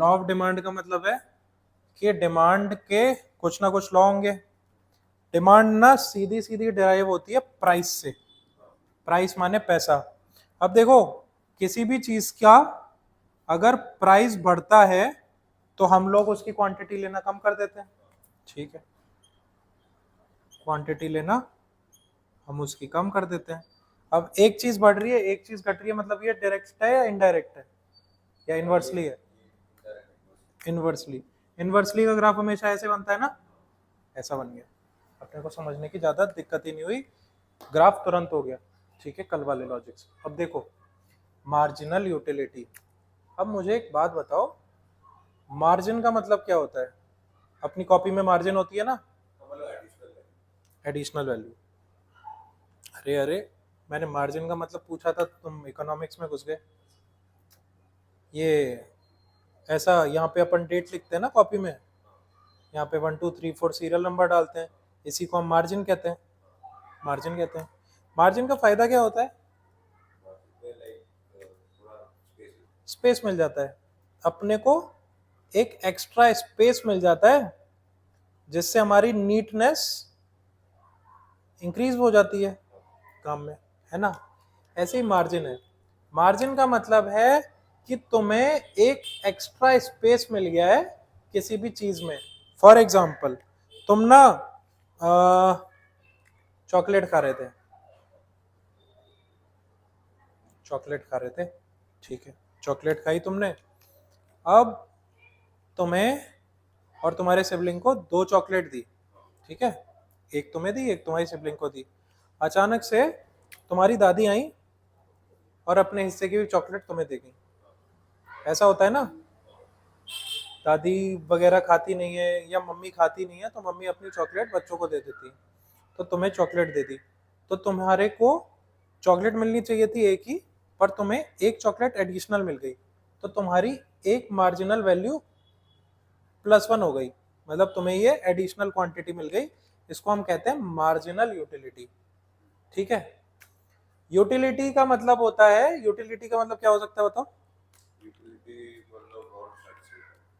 Law of demand का मतलब है कि डिमांड के कुछ ना कुछ लॉ होंगे। डिमांड ना सीधी सीधी डिराइव होती है प्राइस से, प्राइस माने पैसा। अब देखो किसी भी चीज का अगर प्राइस बढ़ता है तो हम लोग उसकी क्वांटिटी लेना कम कर देते हैं, ठीक है, क्वांटिटी लेना हम उसकी कम कर देते हैं। अब एक चीज बढ़ रही है एक चीज घट रही है, मतलब ये डायरेक्ट है या इनडायरेक्ट है या इनवर्सली है? इनवर्सली। इनवर्सली का ग्राफ हमेशा ऐसे बनता है ना, ऐसा बन गया, अपने को समझने की ज्यादा दिक्कत ही नहीं हुई, ग्राफ तुरंत हो गया, ठीक है, कल वाले लॉजिक से। अब देखो मार्जिनल यूटिलिटी। अब मुझे एक बात बताओ, मार्जिन का मतलब क्या होता है? अपनी कॉपी में मार्जिन होती है ना, एडिशनल वैल्यू। अरे अरे, मैंने मार्जिन का मतलब पूछा था, तुम इकोनॉमिक्स में घुस गए। ये ऐसा यहाँ पे अपन डेट लिखते हैं ना कॉपी में, यहाँ पे 1 2 3 4 सीरियल नंबर डालते हैं, इसी को हम मार्जिन कहते हैं, मार्जिन कहते हैं। मार्जिन का फायदा क्या होता है? स्पेस मिल जाता है अपने को, एक एक्स्ट्रा स्पेस मिल जाता है जिससे हमारी नीटनेस इंक्रीज हो जाती है काम में, है ना। ऐसे ही मार्जिन है। मार्जिन का मतलब है कि तुम्हें एक एक्स्ट्रा स्पेस मिल गया है किसी भी चीज में। फॉर एग्जाम्पल तुम ना चॉकलेट खा रहे थे, चॉकलेट खा रहे थे, ठीक है, चॉकलेट खाई तुमने। अब तुम्हें और तुम्हारे सिबलिंग को 2 चॉकलेट दी, ठीक है, एक तुम्हें दी एक तुम्हारी सिबलिंग को दी। अचानक से तुम्हारी दादी आई और अपने हिस्से की भी चॉकलेट तुम्हें दे गई। ऐसा होता है ना, दादी वगैरह खाती नहीं है या मम्मी खाती नहीं है तो मम्मी अपनी चॉकलेट बच्चों को दे देती है, तो तुम्हें चॉकलेट दे दी। तो तुम्हारे को चॉकलेट मिलनी चाहिए थी एक ही, पर तुम्हें एक चॉकलेट एडिशनल मिल गई, तो तुम्हारी एक मार्जिनल वैल्यू +1 हो गई, मतलब तुम्हें ये एडिशनल क्वांटिटी मिल गई। इसको हम कहते हैं मार्जिनल यूटिलिटी, ठीक है। यूटिलिटी का मतलब होता है, यूटिलिटी का मतलब क्या हो सकता है बताओ?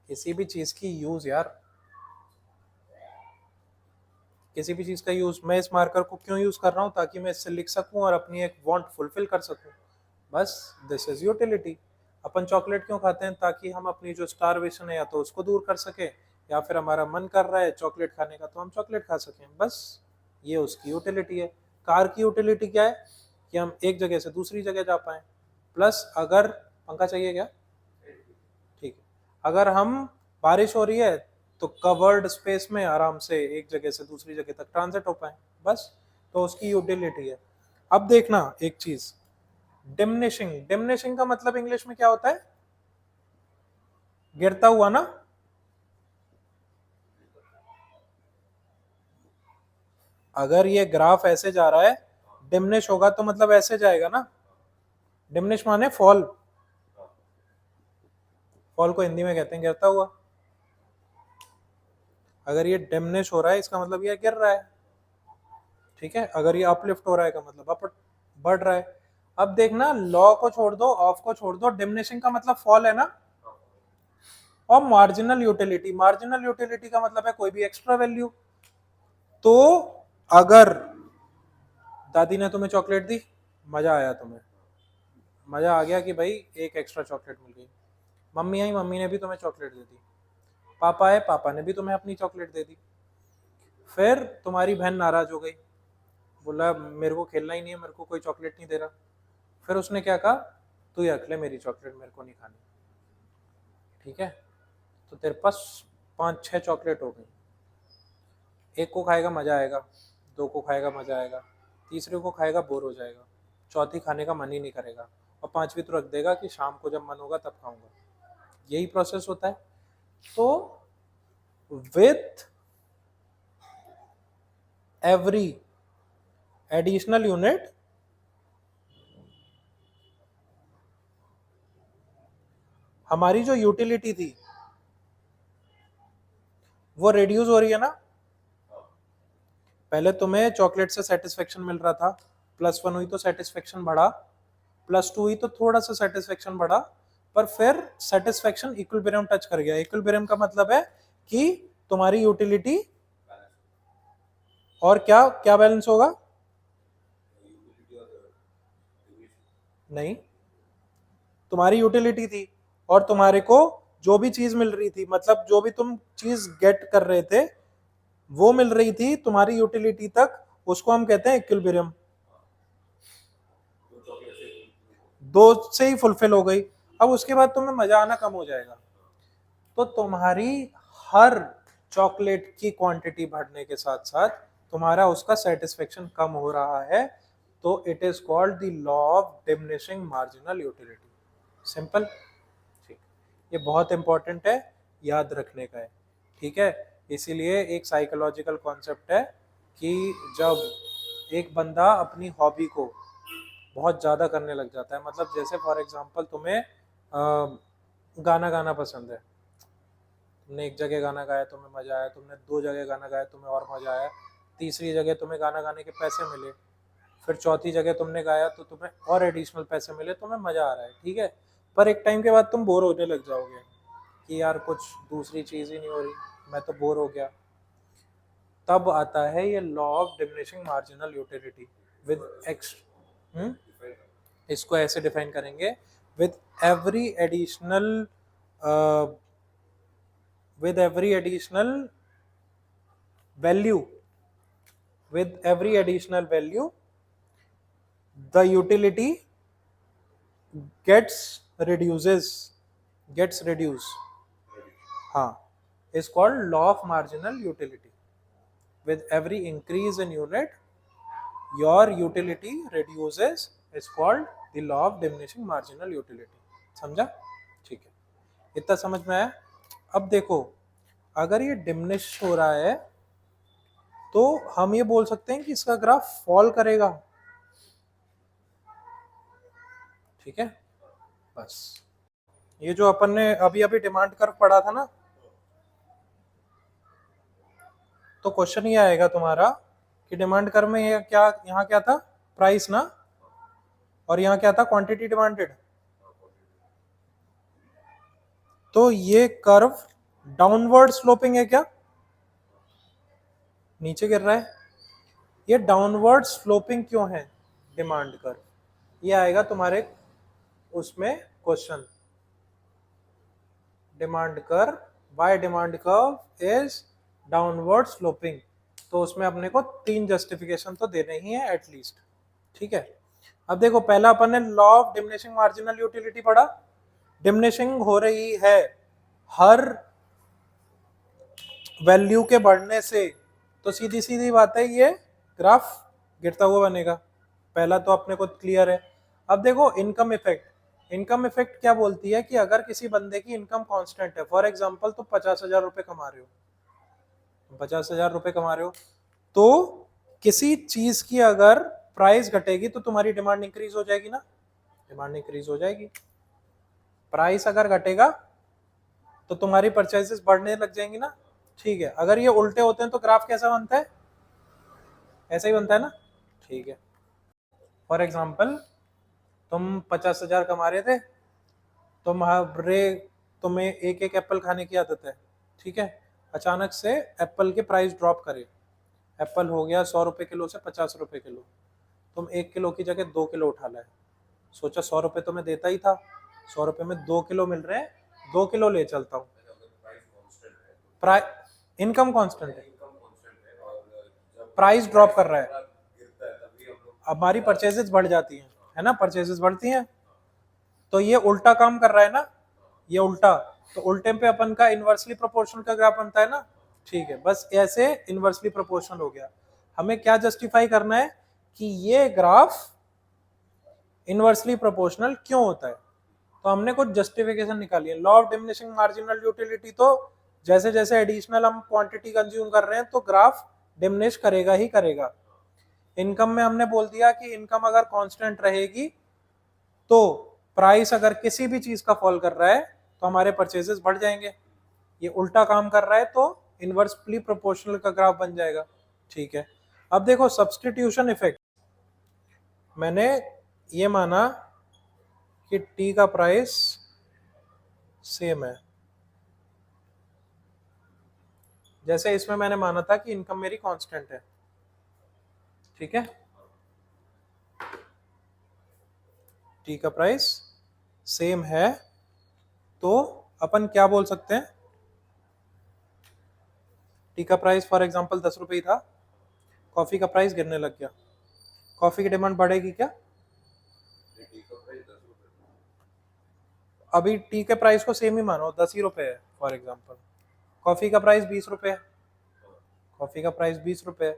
किसी भी चीज की यूज यार, किसी भी चीज का यूज। मैं इस मार्कर को क्यों यूज कर रहा हूँ? ताकि मैं इससे लिख सकूं और अपनी एक वांट फुलफिल कर सकूं, बस this is utility. Upon chocolate क्यों खाते हैं? ताकि हम अपनी जो स्टारवेशन है या तो उसको दूर कर सके, या फिर हमारा मन कर रहा है चॉकलेट खाने का तो हम चॉकलेट खा सकें, बस ये उसकी यूटिलिटी है। कार की यूटिलिटी क्या है? कि हम एक जगह से दूसरी जगह जा पाए। प्लस अगर पंखा चाहिए क्या? ठीक है, अगर हम बारिश हो रही है तो कवर्ड स्पेस में आराम से एक जगह से दूसरी जगह तक ट्रांजिट हो पाए, बस, तो उसकी यूटिलिटी है। अब देखना एक चीज, डिमनिशिंग। डिमनिशिंग का मतलब इंग्लिश में क्या होता है? गिरता हुआ ना। अगर ये ग्राफ ऐसे जा रहा है, डिमनिश होगा तो मतलब ऐसे जाएगा ना। डिमनिश माने फॉल, फॉल को हिंदी में कहते हैं गिरता हुआ। अगर ये डिमनिश हो रहा है इसका मतलब ये गिर रहा है, ठीक है। अगर ये अपलिफ्ट हो रहा है का मतलब अप बढ़ रहा है। अब देखना, लॉ को छोड़ दो, ऑफ को छोड़ दो, डिमनिशिंग का मतलब फॉल है ना। और मार्जिनल यूटिलिटी, मार्जिनल यूटिलिटी का मतलब है कोई भी एक्स्ट्रा वैल्यू। तो अगर दादी ने तुम्हें चॉकलेट दी, मजा आया, तुम्हें मजा आ गया कि भाई एक एक्स्ट्रा चॉकलेट मिल गई। मम्मी आई, मम्मी ने भी तुम्हें चॉकलेट दे दी। पापा आए, पापा ने भी तुम्हें अपनी चॉकलेट दे दी। फिर तुम्हारी बहन नाराज हो गई, बोला मेरे को खेलना ही नहीं है, मेरे को कोई चॉकलेट नहीं दे रहा। फिर उसने क्या कहा, तू ये रख ले मेरी चॉकलेट, मेरे को नहीं खानी, ठीक है। तो तेरे पास 5 6 चॉकलेट हो गई। एक को खाएगा मजा आएगा, 2 को खाएगा मजा आएगा, तीसरे को खाएगा बोर हो जाएगा, चौथी खाने का मन ही नहीं करेगा, और 5वीं तो रख देगा कि शाम को जब मन होगा तब खाऊंगा। यही प्रोसेस होता है। तो विथ एवरी एडिशनल यूनिट हमारी जो यूटिलिटी थी वो रिड्यूस हो रही है ना। पहले तुम्हें चॉकलेट से सेटिस्फेक्शन मिल रहा था, +1 हुई तो सेटिस्फेक्शन बढ़ा, +2 हुई तो थोड़ा सा सेटिस्फेक्शन बढ़ा, पर फिर सेटिस्फेक्शन इक्विलिब्रियम टच कर गया। इक्विलिब्रियम का मतलब है कि तुम्हारी यूटिलिटी और क्या क्या बैलेंस होगा? नहीं, तुम्हारी यूटिलिटी थी और तुम्हारे को जो भी चीज मिल रही थी, मतलब जो भी तुम चीज गेट कर रहे थे वो मिल रही थी तुम्हारी यूटिलिटी तक, उसको हम कहते हैं इक्विलिब्रियम। दो से ही फुलफिल हो गई। अब उसके बाद तुम्हें मजा आना कम हो जाएगा। तो तुम्हारी हर चॉकलेट की क्वांटिटी बढ़ने के साथ साथ तुम्हारा उसका सेटिस्फेक्शन कम हो रहा है, तो it is called the law of diminishing marginal utility. Simple. ठीक, ये बहुत इंपॉर्टेंट है, याद रखने का है। ठीक है, इसीलिए एक साइकोलॉजिकल कॉन्सेप्ट है कि जब एक बंदा अपनी हॉबी को बहुत ज़्यादा करने लग जाता है, मतलब जैसे फॉर एग्जांपल तुम्हें गाना गाना पसंद है, तुमने एक जगह गाना गाया तुम्हें मजा आया, तुमने दो जगह गाना गाया तुम्हें और मजा आया, तीसरी जगह तुम्हें गाना गाने के पैसे मिले, फिर चौथी जगह तुमने गाया तो तुम्हें और एडिशनल पैसे मिले, तुम्हें मजा आ रहा है। ठीक है, पर एक टाइम के बाद तुम बोर होने लग जाओगे कि यार कुछ दूसरी चीज ही नहीं हो रही, मैं तो बोर हो गया। तब आता है ये law of diminishing marginal utility with x. इसको ऐसे डिफाइन करेंगे, with every additional with every additional value with every additional value the utility gets reduced हाँ, is called law of marginal utility. With every increase in unit your utility reduces is called the law of diminishing marginal utility. समझा? ठीक है, इतना समझ में आया? अब देखो, अगर ये डिमिनिश हो रहा है तो हम ये बोल सकते हैं कि इसका ग्राफ फॉल करेगा। ठीक है, बस ये जो अपन ने अभी अभी डिमांड कर्व पढ़ा था ना, तो क्वेश्चन ये आएगा तुम्हारा कि डिमांड कर्व में ये क्या, यहाँ क्या था? प्राइस ना, और यहाँ क्या था? Quantity demanded. तो ये कर्व डाउनवर्ड स्लोपिंग है क्या? नीचे गिर रहा है। ये डाउनवर्ड स्लोपिंग क्यों है डिमांड कर्व? ये आएगा तुम्हारे उसमें question, demand curve, why demand curve is downward sloping. तो उसमें अपने को 3 जस्टिफिकेशन तो देने ही है एटलीस्ट। ठीक है, अब देखो, पहला अपन ने law of diminishing marginal utility पढ़ा। डिमिनिशिंग हो रही है हर वैल्यू के बढ़ने से, तो सीधी सीधी बात है ये ग्राफ गिरता हुआ बनेगा। पहला तो अपने को क्लियर है। अब देखो इनकम इफेक्ट। इनकम इफेक्ट क्या बोलती है कि अगर किसी बंदे की इनकम कांस्टेंट है, फॉर एग्जांपल तुम 50,000 रुपए कमा रहे हो, 50,000 रुपए कमा रहे हो, तो किसी चीज की अगर प्राइस घटेगी तो तुम्हारी डिमांड इंक्रीज हो जाएगी ना, डिमांड इंक्रीज हो जाएगी। प्राइस अगर घटेगा तो तुम्हारी परचेजेस बढ़ने लग जाएंगी ना। ठीक है, अगर ये उल्टे होते हैं तो ग्राफ कैसा बनता है? ऐसा ही बनता है ना। ठीक है, फॉर एग्जाम्पल तुम 50,000 कमा रहे थे, तुम्हें एक एक एप्पल खाने की आदत है। ठीक है, अचानक से एप्पल के प्राइस ड्रॉप करे, एप्पल हो गया 100 रुपए किलो से 50 रुपए किलो, तुम 1 किलो की जगह 2 किलो उठा लाए, सोचा 100 रुपए तो मैं देता ही था, 100 रुपए में 2 किलो मिल रहे हैं, 2 किलो ले चलता हूँ। इनकम कांस्टेंट है, प्राइस ड्रॉप कर रहा है, हमारी परचेजेस बढ़ जाती हैं, है ना, परचेजेस बढ़ती हैं, तो ये उल्टा काम कर रहा है ना, ये उल्टा, तो उल्टे पे अपन का इनवर्सली प्रोपोर्शनल का ग्राफ बनता है ना। ठीक है, बस ऐसे इनवर्सली प्रोपोर्शनल हो गया। हमें क्या जस्टिफाई करना है कि ये ग्राफ इनवर्सली प्रोपोर्शनल क्यों होता है, तो हमने कुछ जस्टिफिकेशन निकाली है। Law of diminishing marginal utility, तो जैसे जैसे एडिशनल हम क्वांटिटी कंज्यूम कर रहे हैं तो ग्राफ डिमिनिश करेगा ही करेगा। इनकम में हमने बोल दिया कि इनकम अगर कांस्टेंट रहेगी तो प्राइस अगर किसी भी चीज का फॉल कर रहा है तो हमारे परचेजेस बढ़ जाएंगे। ये उल्टा काम कर रहा है तो इनवर्सली प्रोपोर्शनल का ग्राफ बन जाएगा। ठीक है, अब देखो सब्स्टिट्यूशन इफेक्ट। मैंने ये माना कि टी का प्राइस सेम है। जैसे इसमें मैंने माना था कि इनकम मेरी कांस्टेंट है, ठीक है, टी का प्राइस सेम है, तो अपन क्या बोल सकते हैं, टी का प्राइस फॉर एग्जांपल 10 रुपये ही था, कॉफी का प्राइस गिरने लग गया, कॉफी की डिमांड बढ़ेगी क्या? अभी टी के प्राइस को सेम ही मानो, 10 ही रुपए है फॉर एग्जांपल, कॉफी का प्राइस 20 रुपए है, कॉफी का प्राइस 20 रुपए है,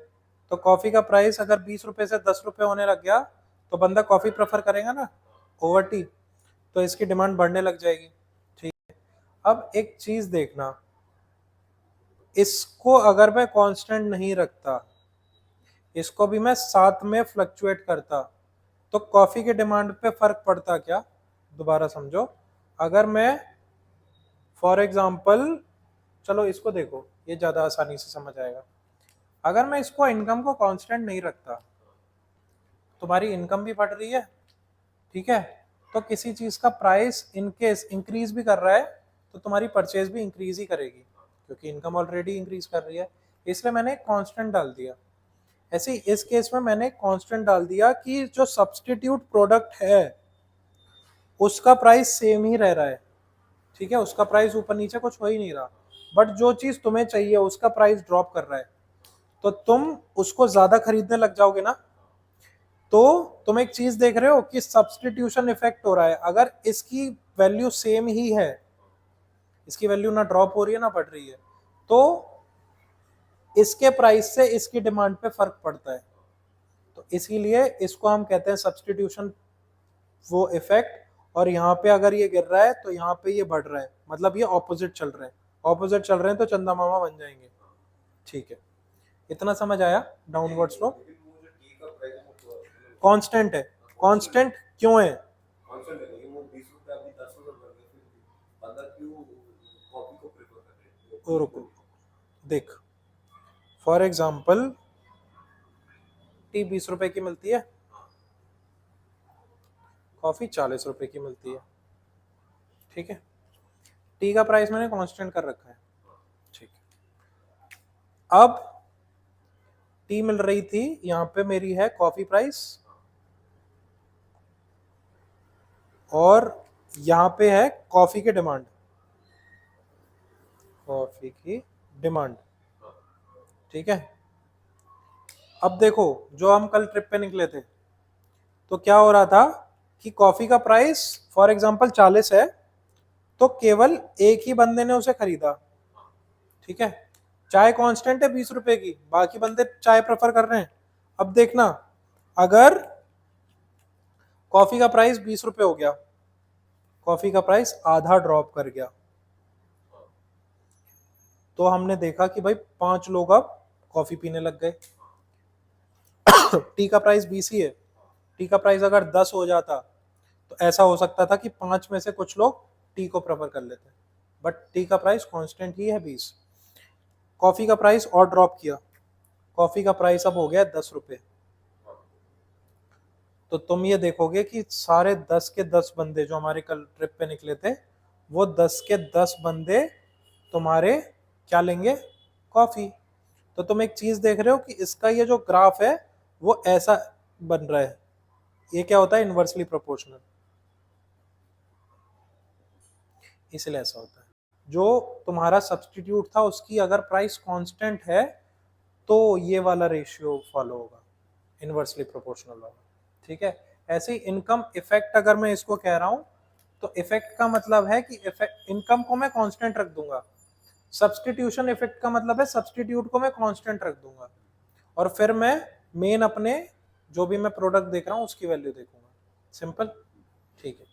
तो कॉफी का प्राइस अगर 20 रुपए से 10 रुपए होने लग गया तो बंदा कॉफी प्रेफर करेगा ना ओवर टी, तो इसकी डिमांड बढ़ने लग जाएगी, ठीक है। अब एक चीज देखना, इसको अगर मैं कांस्टेंट नहीं रखता, इसको भी मैं साथ में फ्लक्चुएट करता, तो कॉफी के डिमांड पे फर्क पड़ता क्या? दोबारा समझो, अगर मैं फॉर एग्जांपल, चलो इसको देखो, ये ज्यादा आसानी से समझ आएगा। अगर मैं इसको इनकम को कांस्टेंट नहीं रखता, तुम्हारी इनकम भी बढ़ रही है, ठीक है, तो किसी चीज का प्राइस इनकेस इंक्रीज भी कर रहा है तो तुम्हारी परचेज भी इंक्रीज ही करेगी, क्योंकि इनकम ऑलरेडी इंक्रीज कर रही है, इसलिए मैंने एक कांस्टेंट डाल दिया। ऐसे ही इस केस में मैंने एक कांस्टेंट डाल दिया कि जो सब्सटीट्यूट प्रोडक्ट है उसका प्राइस सेम ही रह रहा है, ठीक है, उसका प्राइस ऊपर नीचे कुछ हो ही नहीं रहा, बट जो चीज तुम्हें चाहिए उसका प्राइस ड्रॉप कर रहा है, तो तुम उसको ज्यादा खरीदने लग जाओगे ना। तो तुम एक चीज देख रहे हो कि सब्सटीट्यूशन इफेक्ट हो रहा है, अगर इसकी वैल्यू सेम ही है, इसकी वैल्यू ना ड्रॉप हो रही है ना बढ़ रही है, तो इसके प्राइस से इसकी डिमांड पे फर्क पड़ता है, तो इसीलिए इसको हम कहते हैं सब्सटीट्यूशन वो इफेक्ट। और यहाँ पे अगर ये गिर रहा है तो यहाँ पे ये बढ़ रहा है, मतलब ये ऑपोजिट चल रहे हैं, ऑपोजिट चल रहे हैं तो चंदा मामा बन जाएंगे, ठीक है। इतना समझ आया? डाउनवर्ड स्लोप कांस्टेंट है, कांस्टेंट क्यों है? रुको, देख, फॉर एग्जाम्पल टी 20 रुपए की मिलती है, कॉफी 40 रुपए की मिलती है, ठीक है, टी का प्राइस मैंने कांस्टेंट कर रखा है, ठीक है। अब टी मिल रही थी, यहाँ पे मेरी है कॉफी प्राइस, और यहाँ पे है कॉफी की डिमांड, कॉफी की डिमांड, ठीक है। अब देखो, जो हम कल ट्रिप पे निकले थे तो क्या हो रहा था कि कॉफी का प्राइस फॉर एग्जांपल 40 है, तो केवल एक ही बंदे ने उसे खरीदा, ठीक है, चाय कांस्टेंट है 20 रुपए की, बाकी बंदे चाय प्रेफर कर रहे हैं। अब देखना, अगर कॉफी का प्राइस 20 रुपए हो गया, कॉफी का प्राइस आधा ड्रॉप कर गया, तो हमने देखा कि भाई 5 लोग अब कॉफी पीने लग गए। टी का प्राइस 20 ही है, टी का प्राइस अगर 10 हो जाता तो ऐसा हो सकता था कि 5 में से कुछ लोग टी को प्रेफर कर लेते, बट टी का प्राइस कांस्टेंट ही है 20। कॉफी का प्राइस और ड्रॉप किया, कॉफी का प्राइस अब हो गया 10 रुपए, तो तुम ये देखोगे कि सारे 10 के 10 बंदे जो हमारे कल ट्रिप पे निकले थे, वो 10 के 10 बंदे तुम्हारे क्या लेंगे? कॉफी। तो तुम एक चीज देख रहे हो कि इसका ये जो ग्राफ है वो ऐसा बन रहा है, ये क्या होता है? इनवर्सली प्रोपोर्शनल, इसलिए ऐसा होता है। जो तुम्हारा सब्सटीट्यूट था उसकी अगर प्राइस कांस्टेंट है तो ये वाला रेशियो फॉलो होगा, इनवर्सली प्रोपोर्शनल वाला, ठीक है। ऐसे ही इनकम इफेक्ट अगर मैं इसको कह रहा हूं, तो इफेक्ट का मतलब है कि इफेक्ट इनकम को मैं कांस्टेंट रख दूंगा, सब्सटीट्यूशन इफेक्ट का मतलब है सब्सटीट्यूट को मैं कांस्टेंट रख दूंगा, और फिर मैं मेन अपने जो भी मैं प्रोडक्ट देख रहा हूं उसकी वैल्यू देखूंगा, सिंपल, ठीक है।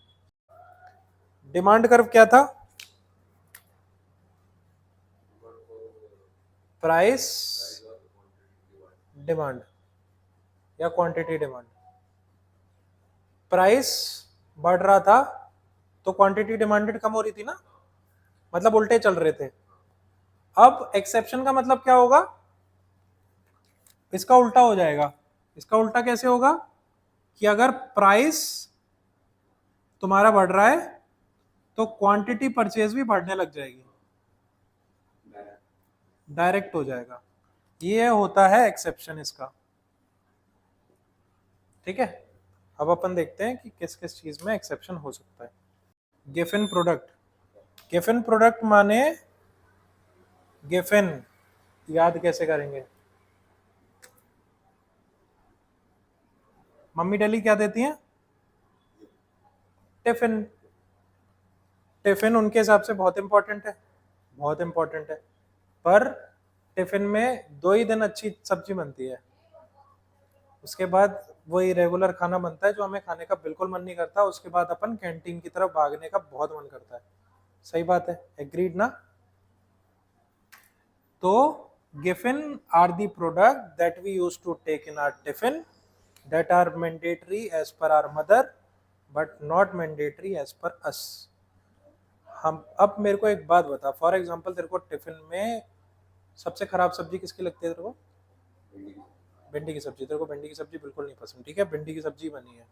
डिमांड कर्व क्या था? प्राइस डिमांड या क्वांटिटी डिमांड, प्राइस बढ़ रहा था तो क्वांटिटी डिमांडेड कम हो रही थी ना, मतलब उल्टे चल रहे थे। अब एक्सेप्शन का मतलब क्या होगा? इसका उल्टा हो जाएगा। इसका उल्टा कैसे होगा? कि अगर प्राइस तुम्हारा बढ़ रहा है तो क्वांटिटी परचेज भी बढ़ने लग जाएगी, डायरेक्ट हो जाएगा। ये होता है एक्सेप्शन इसका। ठीक है, अब अपन देखते हैं कि किस किस चीज में एक्सेप्शन हो सकता है। गिफन प्रोडक्ट, गिफन प्रोडक्ट माने गिफन, याद कैसे करेंगे? मम्मी डैडी क्या देती हैं? टिफिन। टिफिन उनके हिसाब से बहुत इंपॉर्टेंट है, बहुत इंपॉर्टेंट है। पर टिफिन में 2 ही दिन अच्छी सब्जी बनती है, उसके बाद वही रेगुलर खाना बनता है जो हमें खाने का बिल्कुल मन नहीं करता। उसके बाद अपन कैंटीन की तरफ भागने का बहुत मन करता है। सही बात है, एग्रीड ना? तो Giffen are the product that we use to take in our tiffin that are mandatory as per our mother but not mandatory as per us। हम अब मेरे को एक बात बता, फॉर एग्जांपल तेरे को टिफिन में सबसे खराब सब्जी किसकी लगती है तेरे को? भिंडी की सब्जी। तेरे को भिंडी की सब्जी बिल्कुल नहीं पसंद, ठीक है, भिंडी की सब्जी बनी है,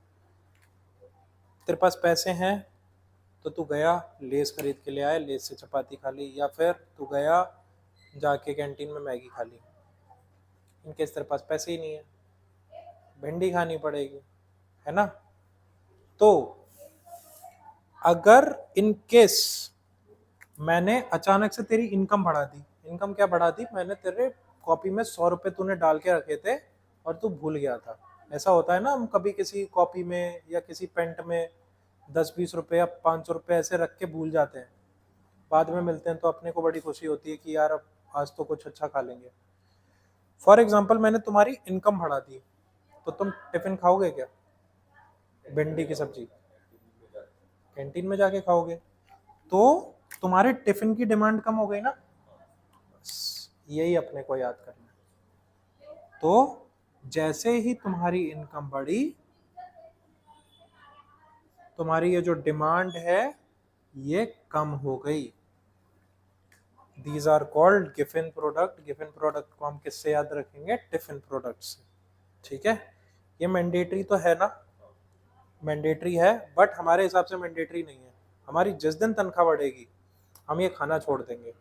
तेरे पास पैसे हैं तो तू गया लेस खरीद के ले आया, लेस से चपाती खा ली, या फिर तू गया जाके कैंटीन में मैगी खा ली। इनकेस तेरे पास पैसे ही नहीं है, भिंडी खानी पड़ेगी, है ना? तो अगर इन केस मैंने अचानक से तेरी इनकम बढ़ा दी, इनकम क्या बढ़ा दी? मैंने तेरे कॉपी में 100 रुपए तूने डाल के रखे थे और तू भूल गया था। ऐसा होता है ना, हम कभी किसी कॉपी में या किसी पेंट में 10-20 रुपए या 500 रुपए ऐसे रख के भूल जाते हैं, बाद में मिलते हैं तो अपने को बड़ी खुशी होती है कि यार अब आज तो कुछ अच्छा खा लेंगे। फॉर एग्जाम्पल मैंने तुम्हारी इनकम बढ़ा दी, तो तुम टिफिन खाओगे क्या? भिंडी की सब्जी कैंटीन में जाके खाओगे, तो तुम्हारे टिफिन की डिमांड कम हो गई ना। यही अपने को याद करना है। तो जैसे ही तुम्हारी इनकम बढ़ी, तुम्हारी ये जो डिमांड है ये कम हो गई। These are called Giffen product. Giffen product को हम किससे याद रखेंगे? टिफिन प्रोडक्ट से। ठीक है, ये मैंडेटरी तो है ना, मैंडेटरी है, बट हमारे हिसाब से मैंडेटरी नहीं है। हमारी जिस दिन तनख्वाह बढ़ेगी हम ये खाना छोड़ देंगे।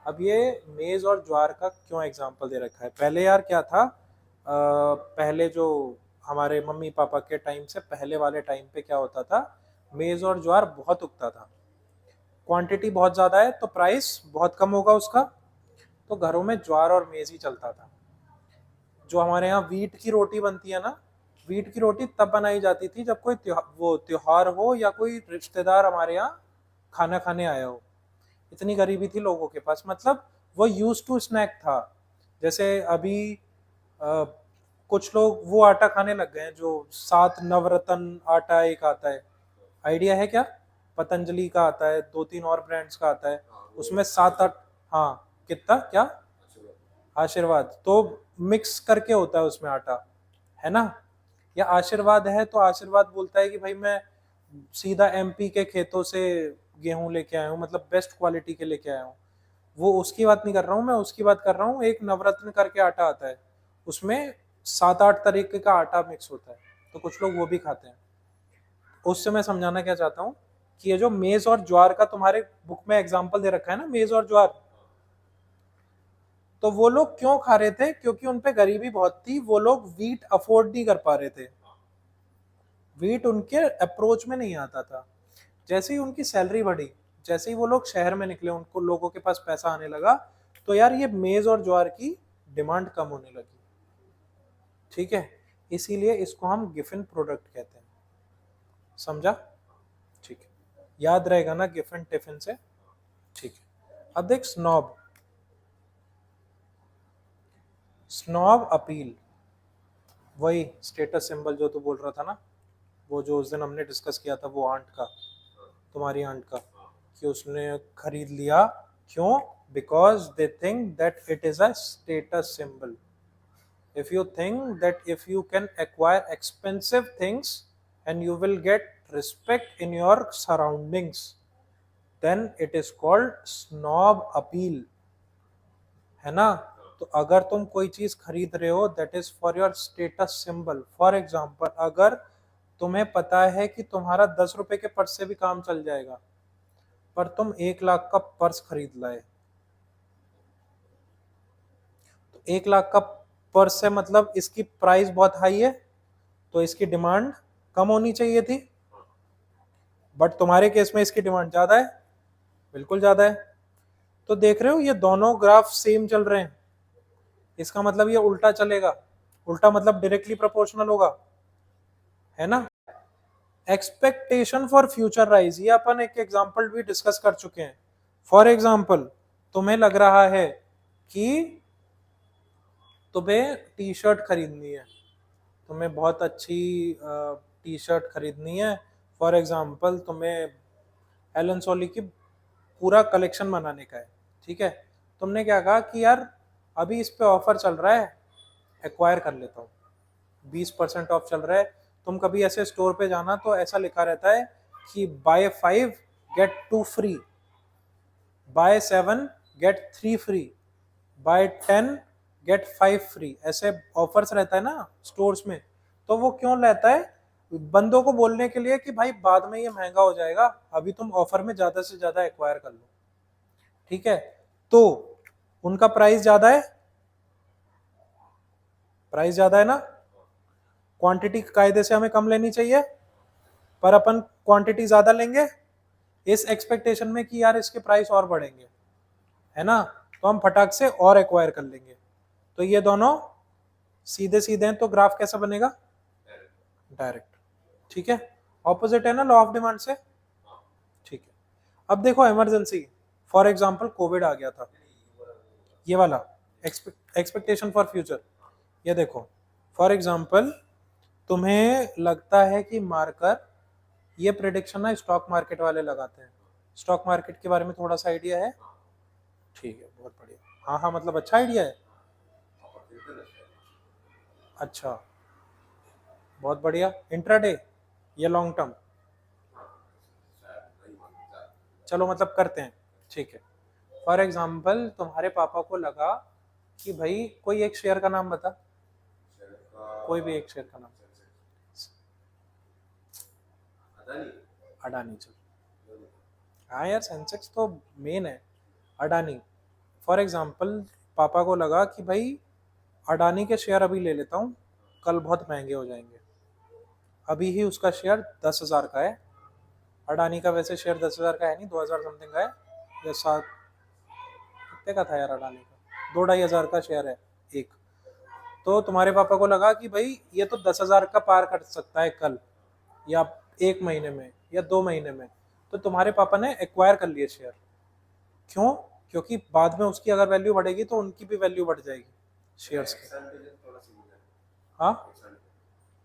अब ये मेज और ज्वार का क्यों एग्जाम्पल दे रखा है? पहले यार क्या था, पहले जो हमारे मम्मी पापा के टाइम से पहले वाले टाइम पे क्या होता था, मेज और ज्वार बहुत उगता था, क्वांटिटी बहुत ज़्यादा है तो प्राइस बहुत कम होगा उसका, तो घरों में ज्वार और मेज ही चलता था। जो हमारे यहाँ वीट की रोटी बनती है ना, वीट की रोटी तब बनाई जाती थी जब कोई त्योहार हो या कोई रिश्तेदार हमारे यहाँ खाना खाने आया हो। इतनी गरीबी थी लोगों के पास, मतलब वो यूज टू स्नैक था। जैसे अभी कुछ लोग वो आटा खाने लग गए हैं जो 7 नवरत्न आटा एक आता है, आइडिया है क्या? पतंजलि का आता है, 2-3 और ब्रांड्स का आता है, उसमें 7-8, हाँ कितना क्या, आशीर्वाद, तो मिक्स करके होता है उसमें आटा, है ना? या आशीर्वाद है तो आशीर्वाद बोलता है कि भाई मैं सीधा एमपी के खेतों से गेहूं लेके आया हूँ, मतलब बेस्ट क्वालिटी के लेके आया हूँ। वो उसकी बात नहीं कर रहा हूँ मैं, उसकी बात कर रहा हूँ एक नवरत्न करके आटा आता है, उसमें 7-8 तरीके का आटा मिक्स होता है, तो कुछ लोग वो भी खाते हैं। उससे मैं समझाना क्या चाहता हूँ कि ये जो मेज और ज्वार का तुम्हारे बुक में एग्जाम्पल दे रखा है ना, मेज और ज्वार, तो वो लोग क्यों खा रहे थे? क्योंकि उनपे गरीबी बहुत थी, वो लोग वीट अफोर्ड नहीं कर पा रहे थे, वीट उनके अप्रोच में नहीं आता था। जैसे ही उनकी सैलरी बढ़ी, जैसे ही वो लोग शहर में निकले, उनको लोगों के पास पैसा आने लगा, तो यार ये मेज और ज्वार की डिमांड कम होने लगी। ठीक है, इसीलिए इसको हम गिफिन प्रोडक्ट कहते हैं। समझा? ठीक है, याद रहेगा ना गिफिन टिफिन से? ठीक है, अब देख स्नॉब। स्नॉब अपील, वही स्टेटस सिंबल जो तू बोल रहा था ना, वो जो उस दिन हमने डिस्कस किया था, वो आंट का, तुम्हारी आंट का, कि उसने खरीद लिया। क्यों? Because they think that it is a status symbol. if you think that if you can acquire expensive things and you will get respect in your surroundings, then it is called snob appeal, है ना? तो अगर तुम कोई चीज खरीद रहे हो that is for your status symbol. For example, अगर तुम्हें पता है कि तुम्हारा 10 रुपए के पर्स से भी काम चल जाएगा, पर तुम 1 लाख का पर्स खरीद लाए, तो 1 लाख का पर्स है मतलब इसकी प्राइस बहुत हाई है, तो इसकी डिमांड कम होनी चाहिए थी, बट तुम्हारे केस में इसकी डिमांड ज्यादा है, बिल्कुल ज्यादा है। तो देख रहे हो ये दोनों ग्राफ सेम चल रहे हैं, इसका मतलब ये उल्टा चलेगा, उल्टा मतलब डायरेक्टली प्रोपोर्शनल होगा, है ना। एक्सपेक्टेशन फॉर फ्यूचर राइज, ये अपन एक एग्जांपल भी डिस्कस कर चुके हैं। फॉर एग्जांपल तुम्हें लग रहा है कि तुम्हें टी शर्ट खरीदनी है, तुम्हें बहुत अच्छी टी शर्ट खरीदनी है, फॉर एग्जांपल तुम्हें एलन सोली की पूरा कलेक्शन बनाने का है, ठीक है। तुमने क्या कहा कि यार अभी इस पे ऑफर चल रहा है, एक्वायर कर लेता हूँ, 20% ऑफ चल रहा है। तुम कभी ऐसे स्टोर पे जाना तो ऐसा लिखा रहता है कि buy 5 get 2 free, buy 7 get 3 free, buy 10 get 5 free, ऐसे ऑफर्स रहता है ना स्टोर्स में। तो वो क्यों रहता है? बंदों को बोलने के लिए कि भाई बाद में ये महंगा हो जाएगा, अभी तुम ऑफर में ज्यादा से ज्यादा एक्वायर कर लो, ठीक है। तो उनका प्राइस ज्यादा है, प्राइस ज्यादा है ना, क्वांटिटी कायदे से हमें कम लेनी चाहिए, पर अपन क्वांटिटी ज्यादा लेंगे इस एक्सपेक्टेशन में कि यार इसके प्राइस और बढ़ेंगे, है ना, तो हम फटाक से और एक्वायर कर लेंगे। तो ये दोनों सीधे सीधे हैं, तो ग्राफ कैसा बनेगा? डायरेक्ट, ठीक है। ऑपोजिट है ना लॉ ऑफ डिमांड से, ठीक है। अब देखो इमरजेंसी, फॉर एग्जांपल कोविड आ गया था, ये वाला एक्सपेक्टेशन फॉर फ्यूचर, ये देखो फॉर एग्जांपल तुम्हें लगता है कि मार्कर, ये प्रेडिक्शन ना स्टॉक मार्केट वाले लगाते हैं, स्टॉक मार्केट के बारे में थोड़ा सा आइडिया है? ठीक है, बहुत बढ़िया। हाँ हाँ, मतलब अच्छा आइडिया है, अच्छा, बहुत बढ़िया। इंट्राडे या लॉन्ग टर्म? चलो मतलब करते हैं, ठीक है। फॉर एग्जाम्पल तुम्हारे पापा को लगा कि भाई कोई एक शेयर का नाम बता, कोई भी एक शेयर का नाम। अडानी, चलो, हाँ यार सेंसेक्स तो मेन है, अडानी। फॉर एग्जाम्पल पापा को लगा कि भाई अडानी के शेयर अभी ले लेता हूँ, कल बहुत महंगे हो जाएंगे, अभी ही उसका शेयर 10,000 का है। अडानी का वैसे शेयर 10,000 का है नहीं, 2,000 समथिंग का है, या 7, कितने का था यार अडानी का, 2-2,500 का शेयर है एक। तो तुम्हारे पापा को लगा कि भाई ये तो 10,000 का पार कर सकता है कल, या 1 महीने में, या 2 महीने में। तो तुम्हारे पापा ने एक्वायर कर लिए शेयर, क्यों? क्योंकि बाद में उसकी अगर वैल्यू बढ़ेगी तो उनकी भी वैल्यू बढ़ जाएगी शेयर्स की। हाँ,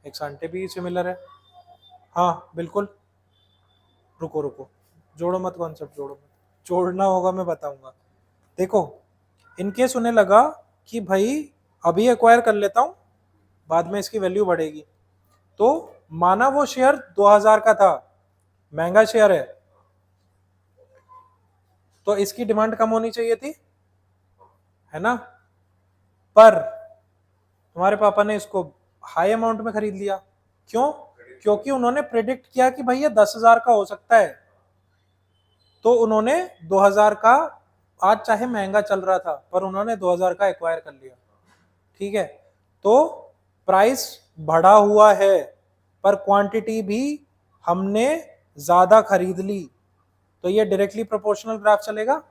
एक्सांटे भी सिमिलर है, हाँ बिल्कुल। रुको रुको, जोड़ो मत कॉन्सेप्ट, जोड़ो मत, जोड़ना होगा मैं बताऊंगा। देखो इनकेस उन्हें लगा कि भाई अभी एक्वायर कर लेता हूं, बाद में इसकी वैल्यू बढ़ेगी, तो माना वो शेयर 2,000 का था, महंगा शेयर है, तो इसकी डिमांड कम होनी चाहिए थी, है ना। पर तुम्हारे पापा ने इसको हाई अमाउंट में खरीद लिया, क्यों? क्योंकि उन्होंने प्रेडिक्ट किया कि भाई ये 10,000 का हो सकता है, तो उन्होंने 2,000 का, आज चाहे महंगा चल रहा था पर उन्होंने 2,000 का एक्वायर कर लिया, ठीक है। तो प्राइस बढ़ा हुआ है पर क्वांटिटी भी हमने ज्यादा खरीद ली, तो ये डायरेक्टली प्रोपोर्शनल ग्राफ चलेगा।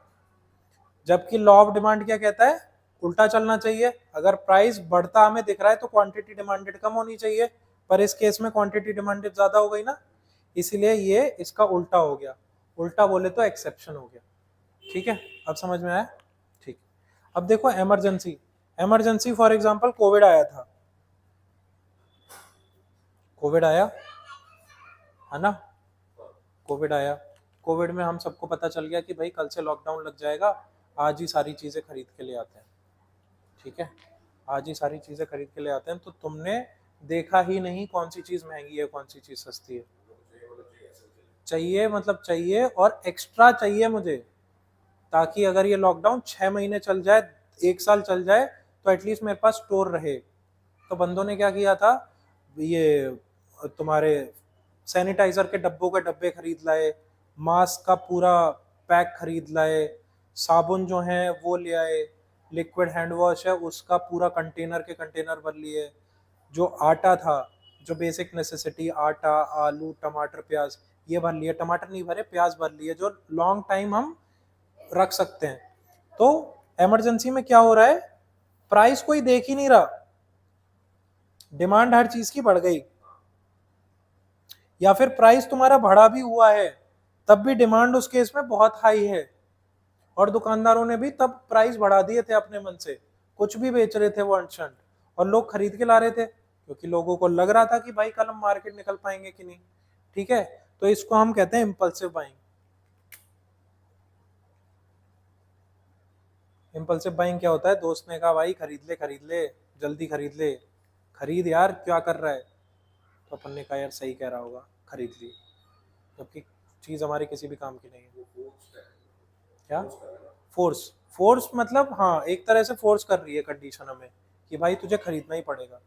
जबकि लॉ ऑफ डिमांड क्या कहता है? उल्टा चलना चाहिए, अगर प्राइस बढ़ता हमें दिख रहा है तो क्वांटिटी डिमांडेड कम होनी चाहिए, पर इस केस में क्वांटिटी डिमांडेड ज्यादा हो गई ना, इसलिए ये इसका उल्टा हो गया, उल्टा बोले तो एक्सेप्शन हो गया, ठीक है। अब समझ में आया? ठीक। अब देखो emergency, emergency for example Covid आया था, कोविड आया है ना, कोविड आया, कोविड में हम सबको पता चल गया कि भाई कल से लॉकडाउन लग जाएगा, आज ही सारी चीजें खरीद के ले आते हैं, ठीक है, आज ही सारी चीजें खरीद के ले आते हैं। तो तुमने देखा ही नहीं कौन सी चीज महंगी है कौन सी चीज सस्ती है, चाहिए मतलब चाहिए, और एक्स्ट्रा चाहिए मुझे, ताकि अगर ये लॉकडाउन 6 महीने चल जाए, 1 साल चल जाए, तो एटलीस्ट मेरे पास स्टोर रहे। तो बंदों ने क्या किया था, ये तुम्हारे सैनिटाइजर के डब्बों के डब्बे खरीद लाए, मास्क का पूरा पैक खरीद लाए, साबुन जो है वो ले आए, लिक्विड हैंड वॉश है उसका पूरा कंटेनर के कंटेनर भर लिए, जो आटा था, जो बेसिक नेसेसिटी आटा, आलू, टमाटर, प्याज, ये भर लिए, टमाटर नहीं भरे, प्याज भर लिए, जो लॉन्ग टाइम हम रख सकते हैं। तो इमरजेंसी में क्या हो रहा है, प्राइस कोई देख ही नहीं रहा, डिमांड हर चीज की बढ़ गई, या फिर प्राइस तुम्हारा बढ़ा भी हुआ है तब भी डिमांड उस केस में बहुत हाई है, और दुकानदारों ने भी तब प्राइस बढ़ा दिए थे अपने मन से, कुछ भी बेच रहे थे वो अंशंट, और लोग खरीद के ला रहे थे क्योंकि लोगों को लग रहा था कि भाई कल हम मार्केट निकल पाएंगे कि नहीं। ठीक है, तो इसको हम कहते हैं इम्पल्सिव बाइंग। इम्पल्सिव बाइंग क्या होता है, दोस्त ने कहा भाई खरीद ले जल्दी खरीद ले, खरीद यार क्या कर रहा है, तो अपन ने कहा यार सही कह रहा होगा, खरीद ली, जबकि चीज हमारी किसी भी काम की नहीं है। क्या फोर्स, फोर्स मतलब हाँ एक तरह से फोर्स कर रही है कंडीशन हमें कि भाई तुझे खरीदना ही पड़ेगा।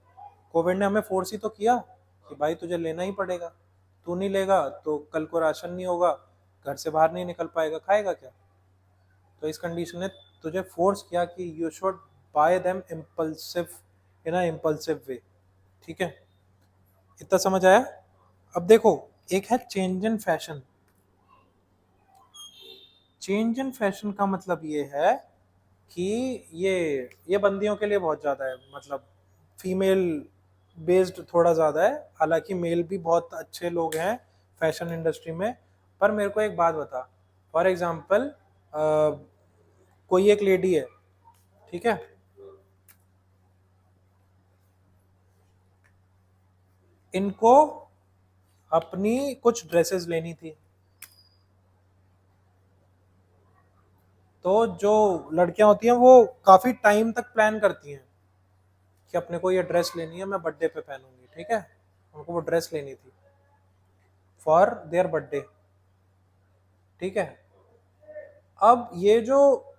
कोविड ने हमें फोर्स ही तो किया कि भाई तुझे लेना ही पड़ेगा, तू नहीं लेगा तो कल को राशन नहीं होगा, घर से बाहर नहीं निकल पाएगा, खाएगा क्या। तो इस कंडीशन ने तुझे फोर्स किया कि you should buy them impulsive, in a impulsive way. ठीक है, इतना समझ आया। अब देखो, एक है change in fashion. Change in fashion का मतलब ये है कि ये बंदियों के लिए बहुत ज़्यादा है, मतलब फीमेल बेस्ड थोड़ा ज़्यादा है, हालांकि मेल भी बहुत अच्छे लोग हैं फैशन इंडस्ट्री में। पर मेरे को एक बात बता, फॉर एग्जांपल कोई एक लेडी है, ठीक है, इनको अपनी कुछ ड्रेसेस लेनी थी, तो जो लड़कियां होती हैं वो काफ़ी टाइम तक प्लान करती हैं कि अपने को ये ड्रेस लेनी है, मैं बर्थडे पे पहनूंगी। ठीक है, उनको वो ड्रेस लेनी थी फॉर देयर बर्थडे। ठीक है, अब ये जो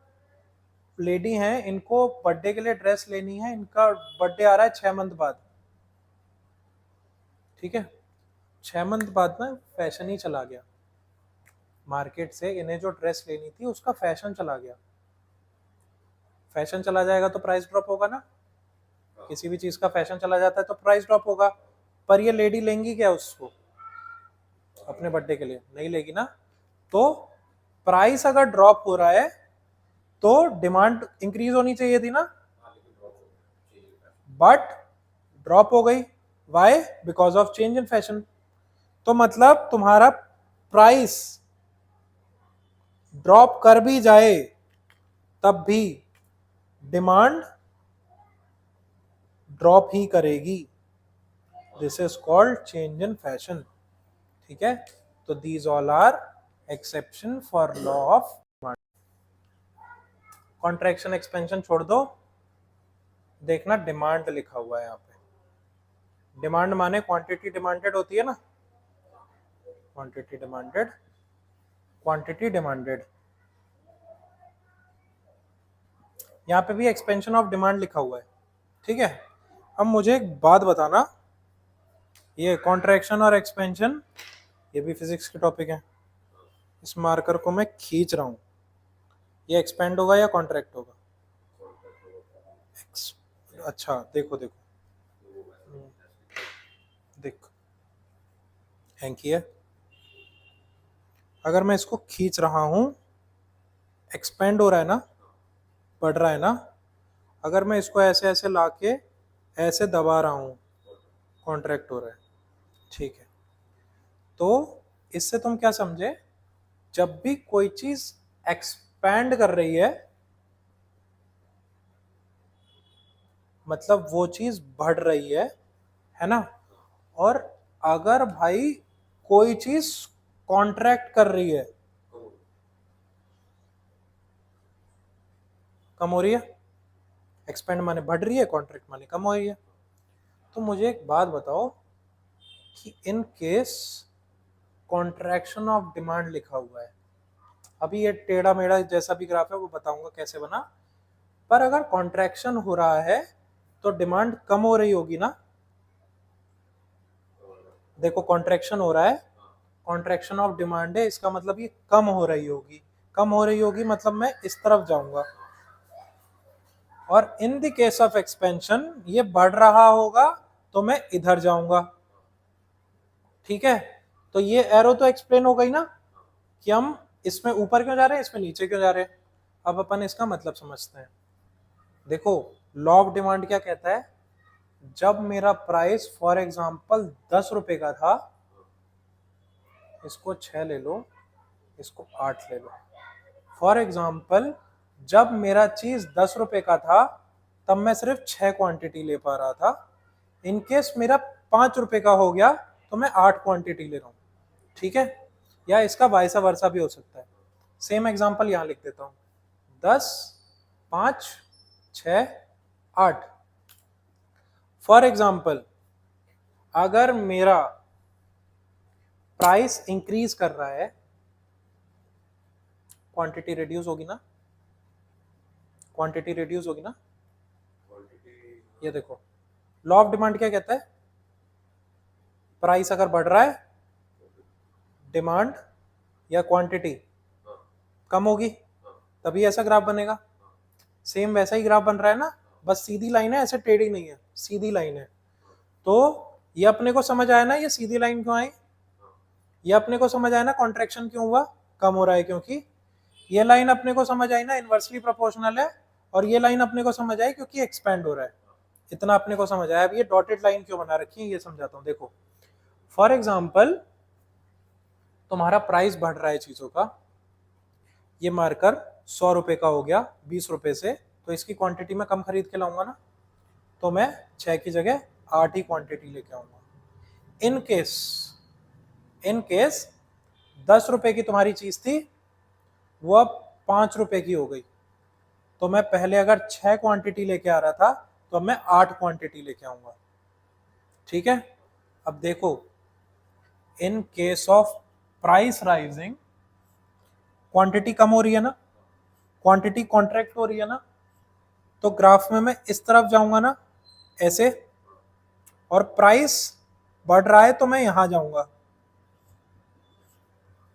लेडी हैं इनको बर्थडे के लिए ड्रेस लेनी है, इनका बर्थडे आ रहा है 6 मंथ बाद। ठीक है, 6 मंथ बाद में फैशन ही चला गया मार्केट से, इन्हें जो ड्रेस लेनी थी उसका फैशन चला गया। फैशन चला जाएगा तो प्राइस ड्रॉप होगा ना, किसी भी चीज का फैशन चला जाता है तो प्राइस ड्रॉप होगा। पर ये लेडी लेंगी क्या उसको अपने बर्थडे के लिए, नहीं लेगी ना। तो प्राइस अगर ड्रॉप हो रहा है तो डिमांड इंक्रीज होनी चाहिए थी ना, बट ड्रॉप हो गई। Why? Because of change in fashion. तो मतलब तुम्हारा प्राइस ड्रॉप कर भी जाए तब भी डिमांड ड्रॉप ही करेगी, this is called change in fashion. ठीक है, तो these all are exception for law of demand. Contraction expansion छोड़ दो, देखना डिमांड लिखा हुआ है यहाँ पे। डिमांड माने क्वांटिटी डिमांडेड होती है ना, क्वांटिटी डिमांडेड, क्वांटिटी डिमांडेड। यहाँ पे भी एक्सपेंशन ऑफ डिमांड लिखा हुआ है। ठीक है, अब मुझे एक बात बताना, ये कॉन्ट्रैक्शन और एक्सपेंशन ये भी फिजिक्स के टॉपिक है। इस मार्कर को मैं खींच रहा हूँ, ये एक्सपेंड होगा या कॉन्ट्रैक्ट होगा? अच्छा देखो देखो, देखो हैंकी है, अगर मैं इसको खींच रहा हूँ एक्सपेंड हो रहा है ना, बढ़ रहा है ना। अगर मैं इसको ऐसे ऐसे लाके ऐसे दबा रहा हूँ, कॉन्ट्रैक्ट हो रहा है। ठीक है, तो इससे तुम क्या समझे, जब भी कोई चीज एक्सपैंड कर रही है मतलब वो चीज बढ़ रही है ना। और अगर भाई कोई चीज कॉन्ट्रैक्ट कर रही है, कम हो रही है, एक्सपेंड माने बढ़ रही है, कॉन्ट्रैक्ट माने कम हो रही है। तो मुझे एक बात बताओ कि in case contraction of demand लिखा हुआ है, अभी ये टेढ़ा मेढ़ा जैसा भी ग्राफ है वो बताऊंगा कैसे बना, पर अगर कॉन्ट्रैक्शन हो रहा है तो डिमांड कम हो रही होगी ना। देखो कॉन्ट्रैक्शन हो रहा है, कॉन्ट्रैक्शन ऑफ डिमांड है, इसका मतलब ये कम हो रही होगी। कम हो रही होगी मतलब मैं इस तरफ जाऊंगा, और in the case of expansion ये बढ़ रहा होगा तो मैं इधर जाऊंगा। ठीक है, तो ये एरो तो एक्सप्लेन हो गई ना कि हम इसमें ऊपर क्यों जा रहे हैं, इसमें नीचे क्यों जा रहे हैं। अब अपन इसका मतलब समझते हैं। देखो, लॉ ऑफ डिमांड क्या कहता है, जब मेरा प्राइस फॉर एग्जांपल 10 रुपए का था, इसको 6 ले लो, इसको 8 ले लो। फॉर एग्जाम्पल जब मेरा चीज 10 रुपए का था तब मैं सिर्फ 6 क्वांटिटी ले पा रहा था। इनकेस मेरा 5 रुपए का हो गया तो मैं 8 क्वांटिटी ले रहा हूँ। ठीक है, या इसका वाइसा वर्सा भी हो सकता है। सेम एग्जाम्पल यहां लिख देता हूं, 10, 5, 6, 8। फॉर एग्जाम्पल अगर मेरा प्राइस इंक्रीज कर रहा है, क्वांटिटी रिड्यूस होगी ना, क्वांटिटी रिड्यूस होगी ना। ये देखो, लॉ ऑफ डिमांड क्या कहता है, प्राइस अगर बढ़ रहा है, डिमांड या क्वांटिटी कम होगी, तभी ऐसा ग्राफ बनेगा। सेम वैसा ही ग्राफ बन रहा है ना, बस सीधी लाइन है, ऐसे टेढ़ी नहीं है, सीधी लाइन है। तो ये अपने को समझ आया ना, ये सीधी लाइन क्यों आई, ये अपने को समझ आया ना, कॉन्ट्रैक्शन क्यों हुआ, कम हो रहा है क्योंकि ये लाइन अपने को समझ आई ना, इनवर्सली प्रोपोर्शनल है, और ये लाइन अपने को समझ आई क्योंकि एक्सपेंड हो रहा है। इतना अपने को समझ आया। अब ये डॉटेड लाइन क्यों बना रखी है ये समझाता हूँ। देखो, फॉर एग्जाम्पल तुम्हारा प्राइस बढ़ रहा है चीजों का, ये मार्कर 100 रुपए का हो गया 20 रुपए से, तो इसकी क्वांटिटी में कम खरीद के लाऊंगा ना, तो मैं 6 की जगह 8 ही क्वांटिटी लेके आऊंगा। इन केस 10 रुपए की तुम्हारी चीज थी, वो अब 5 रुपए की हो गई, तो मैं पहले अगर 6 क्वांटिटी लेके आ रहा था तो अब मैं 8 क्वांटिटी लेके आऊंगा। ठीक है, अब देखो, in case of price rising quantity कम हो रही है ना, क्वांटिटी कॉन्ट्रैक्ट हो रही है ना, तो ग्राफ में मैं इस तरफ जाऊंगा ना, ऐसे, और प्राइस बढ़ रहा है तो मैं यहां जाऊंगा।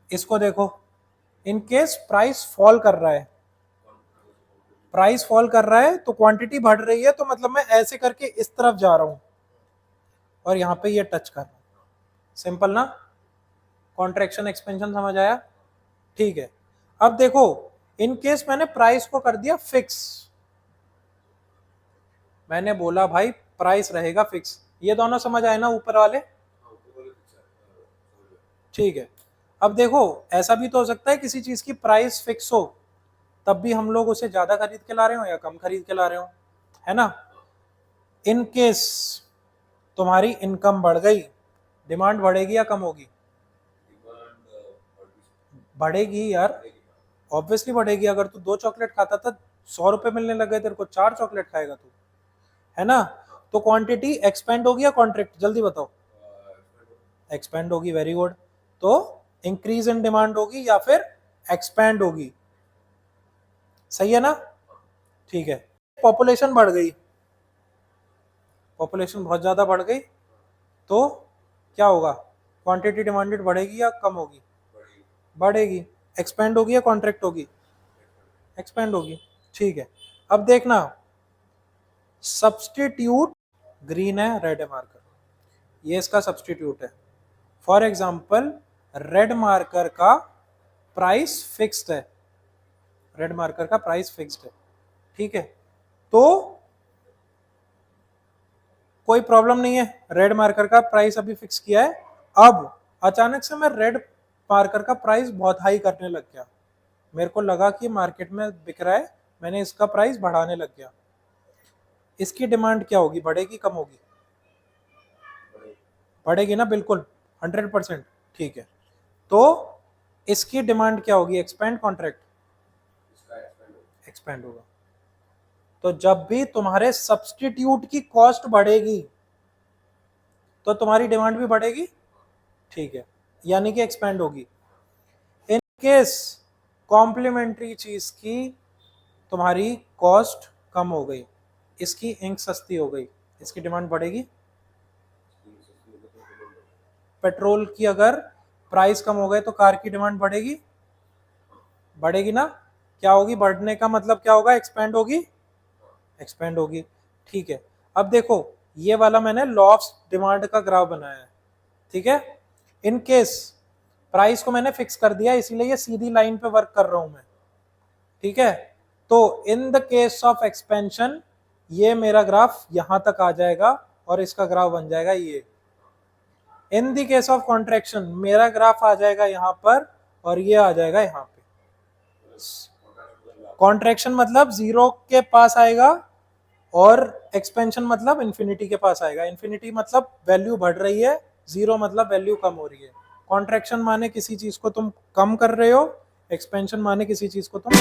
इसको देखो, इन केस प्राइस फॉल कर रहा है, प्राइस फॉल कर रहा है तो क्वांटिटी बढ़ रही है, तो मतलब मैं ऐसे करके इस तरफ जा रहा हूं और यहां पे ये टच कर रहा हूं। सिंपल ना, कॉन्ट्रैक्शन एक्सपेंशन समझ आया। ठीक है, अब देखो, इन केस मैंने प्राइस को कर दिया फिक्स, मैंने बोला भाई प्राइस रहेगा फिक्स, ये दोनों समझ आए ना ऊपर वाले। ठीक है, अब देखो, ऐसा भी तो हो सकता है किसी चीज की प्राइस फिक्स हो तब भी हम लोग उसे ज्यादा खरीद के ला रहे हो या कम खरीद के ला रहे हो, है ना। इन केस तुम्हारी इनकम बढ़ गई, डिमांड बढ़ेगी या कम होगी, बढ़ेगी यार, ऑब्वियसली बढ़ेगी। अगर तू 2 चॉकलेट खाता था, 100 रुपए मिलने लग गए तेरे को, 4 चॉकलेट खाएगा तू, है ना। तो क्वांटिटी एक्सपेंड होगी या कॉन्ट्रैक्ट, जल्दी बताओ। एक्सपेंड होगी, वेरी गुड। तो इंक्रीज इन डिमांड होगी या फिर एक्सपेंड होगी, सही है ना। ठीक है, पॉपुलेशन बढ़ गई, पॉपुलेशन बहुत ज्यादा बढ़ गई, तो क्या होगा, क्वांटिटी डिमांडेड बढ़ेगी या कम होगी, बढ़ेगी। एक्सपेंड होगी या कॉन्ट्रैक्ट होगी, एक्सपेंड होगी। ठीक है, अब देखना, सब्सटीट्यूट ग्रीन है, रेड है मार्कर, ये इसका सब्सटीट्यूट है। फॉर एग्जाम्पल रेड मार्कर का प्राइस फिक्स्ड है, रेड मार्कर का प्राइस फिक्स्ड है। ठीक है, तो कोई प्रॉब्लम नहीं है, रेड मार्कर का प्राइस अभी फिक्स किया है। अब अचानक से मैं रेड मार्कर का प्राइस बहुत हाई करने लग गया, मेरे को लगा कि मार्केट में बिक रहा है, मैंने इसका प्राइस बढ़ाने लग गया। इसकी डिमांड क्या होगी, बढ़ेगी कम होगी, बढ़ेगी ना, बिल्कुल 100%। ठीक है, तो इसकी डिमांड क्या होगी, एक्सपेंड कॉन्ट्रैक्ट, एक्सपेंड होगा। तो जब भी तुम्हारे सब्सटीट्यूट की कॉस्ट बढ़ेगी तो तुम्हारी डिमांड भी बढ़ेगी। ठीक है, यानी कि एक्सपेंड होगी। इन केस कॉम्प्लीमेंट्री चीज की तुम्हारी कॉस्ट कम हो गई, इसकी इंक सस्ती हो गई, इसकी डिमांड बढ़ेगी। पेट्रोल की अगर प्राइस कम हो गए तो कार की डिमांड बढ़ेगी, बढ़ेगी ना, क्या होगी, बढ़ने का मतलब क्या होगा, एक्सपेंड होगी, एक्सपेंड होगी। ठीक है, अब देखो ये वाला मैंने लॉ ऑफ डिमांड का ग्राफ बनाया है, ठीक है। इन केस प्राइस को मैंने फिक्स कर दिया, इसीलिए ये सीधी लाइन पे वर्क कर रहा हूं मैं, ठीक है। तो in the case of expansion ये मेरा ग्राफ यहां तक आ जाएगा और इसका ग्राफ बन जाएगा ये। In the case of contraction मेरा ग्राफ आ जाएगा यहां पर और ये आ जाएगा यहां पे। कॉन्ट्रैक्शन मतलब जीरो के पास आएगा और एक्सपेंशन मतलब इंफिनिटी के पास आएगा। इंफिनिटी मतलब वैल्यू बढ़ रही है, जीरो मतलब वैल्यू कम हो रही है। कॉन्ट्रैक्शन माने किसी चीज को तुम कम कर रहे हो, एक्सपेंशन माने किसी चीज को तुम